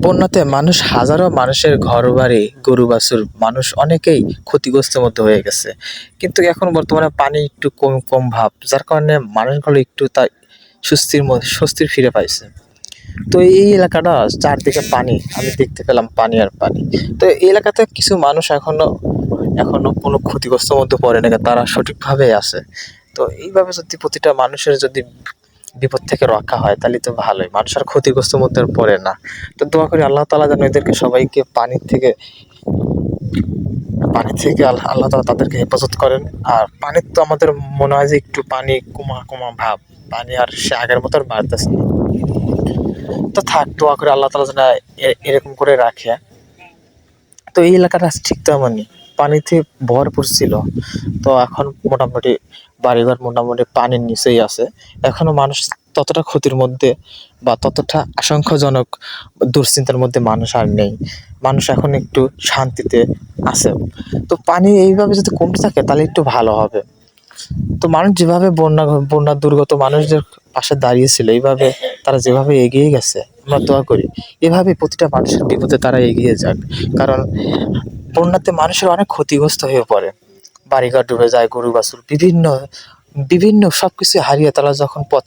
বন্যাতে মানুষ হাজারো মানুষের ঘরবাড়ি, গরু বাছুর মানুষ অনেকেই ক্ষতিগ্রস্তের মধ্যে হয়ে গেছে। কিন্তু এখন বর্তমানে পানি একটু কম, কম ভাব। যার কারণে মানুষগুলো একটু তাই স্বস্তির ফিরে পাইছে। তো এই এলাকাটা চারদিকে পানি। আমি দেখতে পেলাম পানি আর পানি। তো এই এলাকাতে কিছু মানুষ এখনো কোনো ক্ষতিগ্রস্তের মধ্যে পড়ে নাই। তারা সঠিকভাবেই আছে। তো এইভাবে যদি প্রতিটা মানুষের যদি বিপদ থেকে রক্ষা হয় তাহলে তো ভালোই। মানুষ আর ক্ষতিগ্রস্তের মধ্যে আর পড়ে না। তো দোয়া করি আল্লাহ তাআলা যেন এদেরকে সবাইকে পানি থেকে আল্লাহ তাআলা তাদেরকে হেফাজত করেন। আর পানির তো আমাদের মনে হয় যে একটু পানি কমা, কমা ভাব। পানি আর সে আগের মতো আর বাড়তেছে না। তো থাক, দোয়া করি আল্লাহ তাআলা যেন এরকম করে রাখে। তো এই এলাকাটা ঠিক তেমনই। পানিতে ভরপুর ছিল। তো এখন মোটামুটি বাড়িঘর মোটামুটি পানির নিচেই আছে। এখনো মানুষ ততটা ক্ষতির মধ্যে বা ততটা আশঙ্কাজনক দুশ্চিন্তার মধ্যে মানুষ আর নেই। মানুষ এখন একটু শান্তিতে আছে। তো পানি এইভাবে যদি কমতে থাকে তাহলে একটু ভালো হবে। তো মানুষ যেভাবে বন্যা দুর্গত মানুষদের পাশে দাঁড়িয়েছিল, এইভাবে তারা যেভাবে এগিয়ে গেছে, আমরা দোয়া করি এভাবে প্রতিটা মানুষের বিপদে তারা এগিয়ে যাক। কারণ বন্যাতে মানুষের অনেক ক্ষতিগ্রস্ত হয়ে পড়ে। বাড়িঘর ডুবে যায়, গরু বাছুর বিভিন্ন বিভিন্ন সবকিছু হারিয়ে তারা যখন পথ